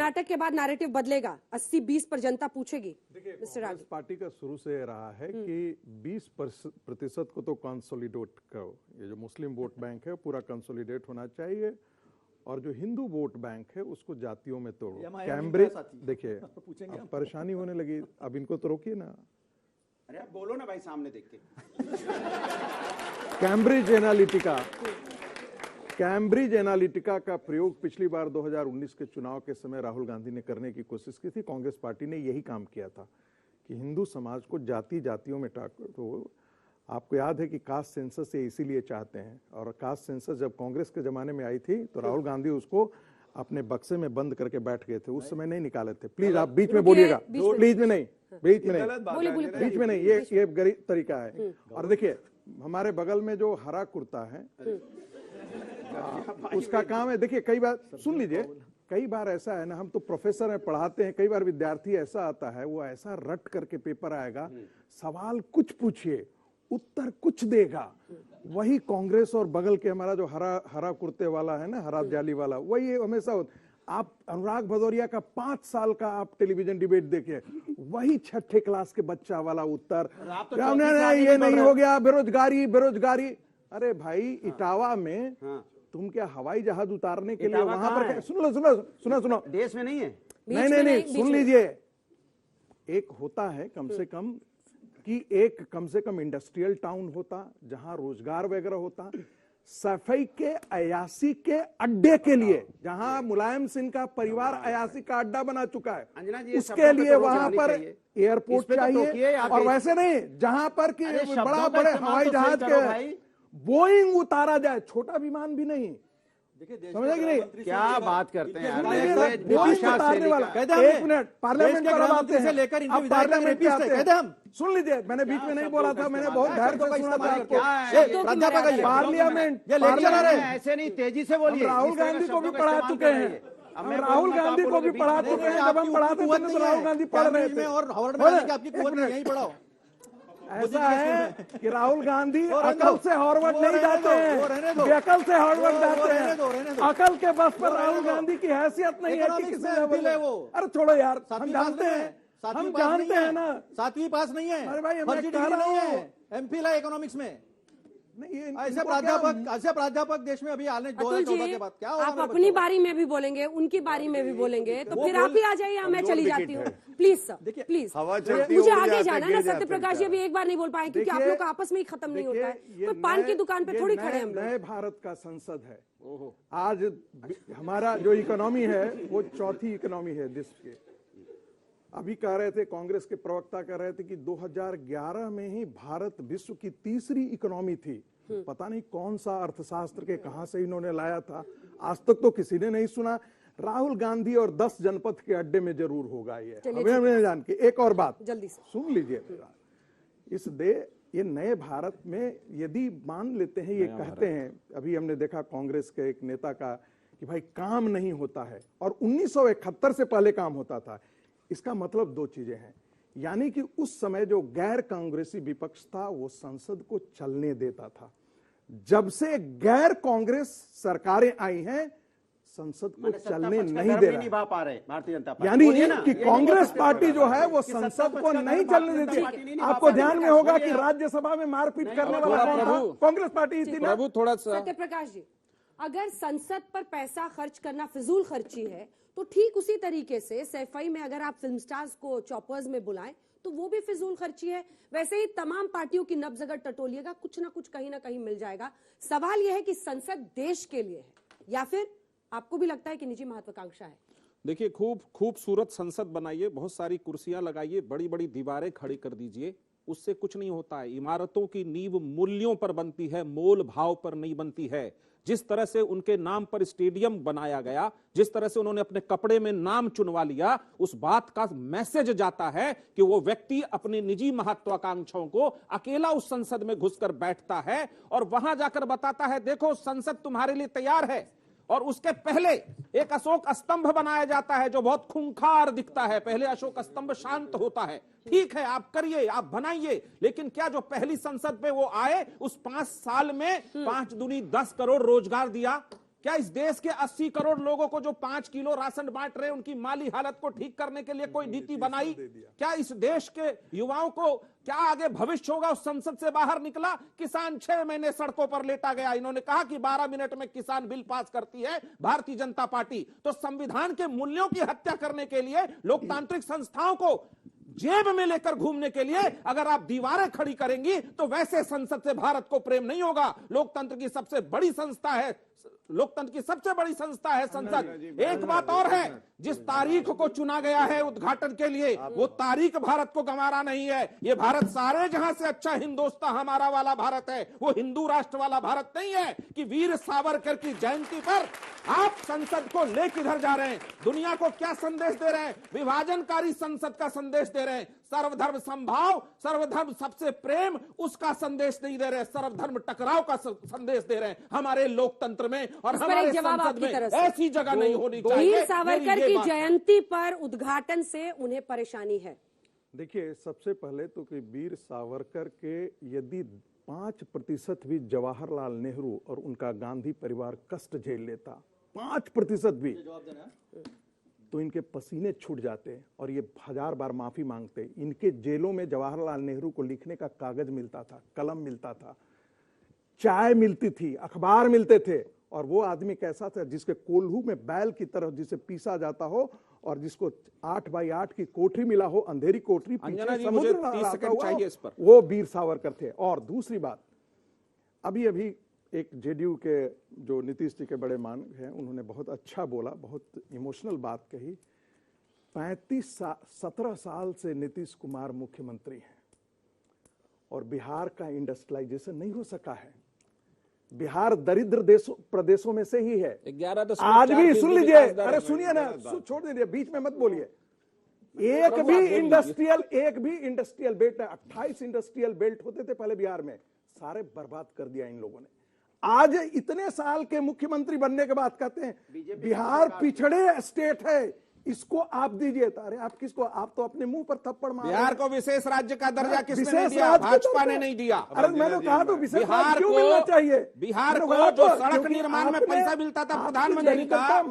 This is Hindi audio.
कर्नाटक के बाद नैरेटिव बदलेगा, 80-20 पर जनता पूछेगी। देखिए, कांग्रेस पार्टी का शुरू से रहा है कि 20% को तो कंसोलिडेट करो, ये जो मुस्लिम वोट बैंक है पूरा कंसोलिडेट होना चाहिए, और जो हिंदू वोट बैंक है उसको जातियों में तोड़ो। कैम्ब्रिज, देखिए परेशानी होने लगी, अब इनको तो रोकिए ना। अरे आप बोलो ना भाई, सामने देख के। कैम्ब्रिज एनालिटिका का प्रयोग पिछली बार 2019 के चुनाव के समय राहुल गांधी ने करने की कोशिश की थी। कांग्रेस पार्टी ने यही काम किया था कि हिंदू समाज को जातियों में तो आपको याद है कि कास्ट सेंसस से इसीलिए चाहते हैं, और कास्ट सेंसस जब कांग्रेस के जमाने में आई थी तो राहुल गांधी उसको अपने बक्से में बंद करके बैठ गए थे, उस समय नहीं निकाले थे। प्लीज आप बीच में बोलिएगा, बीच में नहीं, ये गरीब तरीका है। और देखिए हमारे बगल में जो हरा कुर्ता है उसका काम है, देखिए कई बार सुन लीजिए, कई बार ऐसा है ना, हम तो प्रोफेसर हैं, पढ़ाते हैं, कई बार विद्यार्थी ऐसा आता है, वो ऐसा रट करके पेपर आएगा, सवाल कुछ पूछिए उत्तर कुछ देगा। वही कांग्रेस और बगल के हमारा जो हरा कुर्ते वाला है ना, हरा जाली वाला, वही हमेशा होता। आप अनुराग भदौरिया का 5 साल का आप टेलीविजन डिबेट देखिए, वही 6ठे क्लास के बच्चा वाला उत्तर, ये नहीं हो गया, बेरोजगारी। अरे भाई, इटावा में तुम क्या हवाई जहाज उतारने के लिए वहां पर, सुनो देश में नहीं है। नहीं, सुन लीजिए, एक होता है कम से कम इंडस्ट्रियल टाउन होता जहां रोजगार वगैरह होता, सफाई के अयासी के अड्डे के लिए, जहां मुलायम सिंह का परिवार अयासी का अड्डा बना चुका है, उसके लिए वहां पर एयरपोर्ट चाहिए। और वैसे नहीं जहां पर कि बड़े हवाई जहाज के बोइंग उतारा जाए, छोटा विमान भी नहीं, समझे कि नहीं? क्या बात करते हैं यार, एक मिनट, पार्लियामेंट पर आते हैं, लेकर पार्लियामेंट पे आते हैं, सुन लीजिए, मैंने बीच में नहीं बोला था, मैंने बहुत धैर्य से सुना था आपको। पार्लियामेंट ऐसे नहीं, तेजी से बोलिए। राहुल गांधी को भी पढ़ा चुके हैं, राहुल गांधी को भी पढ़ा चुके हैं, जब हम पढ़ाते थे तो राहुल गांधी पढ़ रहे थे, और आपकी कुवत यही पढ़ाओ। ऐसा है कि राहुल गांधी अकल से हार्वर्ड नहीं जाते हैं, बेअकल से हार्वर्ड जाते हैं। अकल के बस पर राहुल गांधी की हैसियत नहीं है कि किसी लेवल है वो। अरे छोड़ो यार, हम जानते हैं ना, 7वीं पास नहीं है। अरे भाई, मैं कह रहा हूं एमफिल है इकोनॉमिक्स में। ऐसे प्राध्यापक देश में अभी आने 2014 के बाद क्या होगा? आप अपनी बारी में भी बोलेंगे, उनकी बारी में भी बोलेंगे, तो फिर आप ही आ जाइए, मैं चली जाती हूँ। प्लीज सर, प्लीज, मुझे आगे जाना है ना। सत्य प्रकाश जी अभी एक बार नहीं बोल पाए क्योंकि आप लोग का आपस में ही खत्म नहीं होता है, तो पान की दुकान पे थोड़ी खड़े हम। नए भारत का संसद है, आज हमारा जो इकोनॉमी है वो चौथी इकोनॉमी है देश के। अभी कह रहे थे, कांग्रेस के प्रवक्ता कह रहे थे कि 2011 में ही भारत विश्व की तीसरी इकोनॉमी थी। पता नहीं कौन सा अर्थशास्त्र के कहां से इन्होंने लाया था, आज तक तो किसी ने नहीं सुना। राहुल गांधी और 10 जनपद के अड्डे में जरूर होगा ये, हमें जान के। एक और बात जल्दी से सुन लीजिए, ये नए भारत में यदि मान लेते हैं, ये कहते हैं, अभी हमने देखा कांग्रेस के एक नेता का कि भाई काम नहीं होता है, और 1971 से पहले काम होता था। इसका मतलब 2 चीजें हैं, यानी कि उस समय जो गैर कांग्रेसी विपक्ष था वो संसद को चलने देता था। जब से गैर कांग्रेस सरकारें आई हैं, संसद को चलने नहीं दे निभा पा रहे भारतीय जनता पार्टी, यानी कि कांग्रेस पार्टी जो है वो संसद को नहीं चलने देती। आपको ध्यान में होगा कि राज्यसभा में मारपीट करने वाला कौन था? कांग्रेस पार्टी थी ना। थोड़ा सा सत्य प्रकाश जी, अगर संसद पर पैसा खर्च करना फिजूल खर्ची है, तो ठीक उसी तरीके से सैफई में अगर आप फिल्म स्टार्स को चॉपर्स में बुलाएं तो वो भी फिजूल खर्ची है। वैसे ही तमाम पार्टियों की नब्ज अगर टटोलिएगा, कुछ ना कुछ कहीं ना कहीं मिल जाएगा। सवाल यह है कि संसद देश के लिए है या फिर आपको भी लगता है कि निजी महत्वाकांक्षा है? देखिए, खूबसूरत संसद बनाइए, बहुत सारी कुर्सियां लगाइए, बड़ी बड़ी दीवारें खड़ी कर दीजिए, उससे कुछ नहीं होता है। इमारतों की नींव मूल्यों पर बनती है, मोल भाव पर नहीं बनती है। जिस तरह से उनके नाम पर स्टेडियम बनाया गया, जिस तरह से उन्होंने अपने कपड़े में नाम चुनवा लिया, उस बात का मैसेज जाता है कि वो व्यक्ति अपनी निजी महत्वाकांक्षाओं को अकेला उस संसद में घुसकर बैठता है और वहां जाकर बताता है, देखो संसद तुम्हारे लिए तैयार है। और उसके पहले एक अशोक स्तंभ बनाया जाता है जो बहुत खूंखार दिखता है। पहले अशोक स्तंभ शांत होता है, ठीक है, आप करिए, आप बनाइए, लेकिन क्या जो पहली संसद पे वो आए, उस 5 साल में 5 दूनी 10 करोड़ रोजगार दिया? क्या इस देश के 80 करोड़ लोगों को जो 5 किलो राशन बांट रहे हैं उनकी माली हालत को ठीक करने के लिए कोई नीति बनाई? क्या इस देश के युवाओं को क्या आगे भविष्य होगा? उस संसद से बाहर निकला किसान 6 महीने सड़कों पर लेटा गया। इन्होंने कहा कि 12 मिनट में किसान बिल पास करती है भारतीय जनता पार्टी। तो संविधान के मूल्यों की हत्या करने के लिए, लोकतांत्रिक संस्थाओं को जेब में लेकर घूमने के लिए अगर आप दीवारें खड़ी करेंगी तो वैसे संसद से भारत को प्रेम नहीं होगा। लोकतंत्र की सबसे बड़ी संस्था है, लोकतंत्र की सबसे बड़ी संस्था है संसद। एक बात और है, जिस तारीख को चुना गया है उद्घाटन के लिए, वो तारीख भारत को गंवारा नहीं है। ये भारत सारे जहां से अच्छा हिंदुस्तान हमारा वाला भारत है, वो हिंदू राष्ट्र वाला भारत नहीं है कि वीर सावरकर की जयंती पर आप संसद को ले किधर जा रहे हैं। दुनिया को क्या संदेश दे रहे हैं? विभाजनकारी संसद का संदेश दे रहे हैं। सर्वधर्म संभाव, सर्वधर्म सबसे प्रेम, उसका संदेश नहीं दे रहे। सर्वधर्म टकराव का संदेश दे रहे हैं। हमारे लोकतंत्र में और हमारे संसद में ऐसी जगह नहीं होनी चाहिए। वीर सावरकर की जयंती पर उद्घाटन से उन्हें परेशानी है। देखिए, सबसे पहले तो कि वीर सावरकर के यदि 5% भी जवाहरलाल नेहरू और उनका गांधी परिवार कष्ट झेल लेता, 5% भी, तो इनके पसीने छूट जाते और ये 1000 बार माफी मांगते। इनके जेलों में जवाहरलाल नेहरू को लिखने का कागज मिलता था, कलम मिलता था, चाय मिलती थी, अखबार मिलते थे। और वो आदमी कैसा था? जिसके कोल्हू में बैल की तरह जिसे पीसा जाता हो और जिसको 8x8 की कोठरी मिला हो, अंधेरी कोठरी, अंजना जी मुझे 30 सेकंड चाहिए इस पर। वो वीर सावरकर थे। और दूसरी बात, अभी अभी एक जेडीयू के जो नीतीश जी के बड़े मान हैं, उन्होंने बहुत अच्छा बोला, बहुत इमोशनल बात कही। 17 साल से नीतीश कुमार मुख्यमंत्री हैं और बिहार का इंडस्ट्रियलाइजेशन नहीं हो सका है। बिहार दरिद्र प्रदेशों में से ही है। 11 आज भी सुन लीजिए, अरे सुनिए ना, छोड़ दीजिए, बीच में मत बोलिए। एक भी इंडस्ट्रियल बेल्ट, 28 इंडस्ट्रियल बेल्ट होते थे पहले बिहार में, सारे बर्बाद कर दिया इन लोगों ने। आज इतने साल के मुख्यमंत्री बनने के बाद कहते हैं बिहार पिछड़े स्टेट है, इसको आप दीजिए। अरे आप किसको? आप तो अपने मुंह पर थप्पड़ मार। बिहार को विशेष राज्य का दर्जा किसने दिया? भाजपा ने नहीं दिया। अरे मैंने कहा तो विशेष बिहार क्यों मिलना चाहिए? बिहार को जो सड़क निर्माण में पैसा मिलता था प्रधानमंत्री का,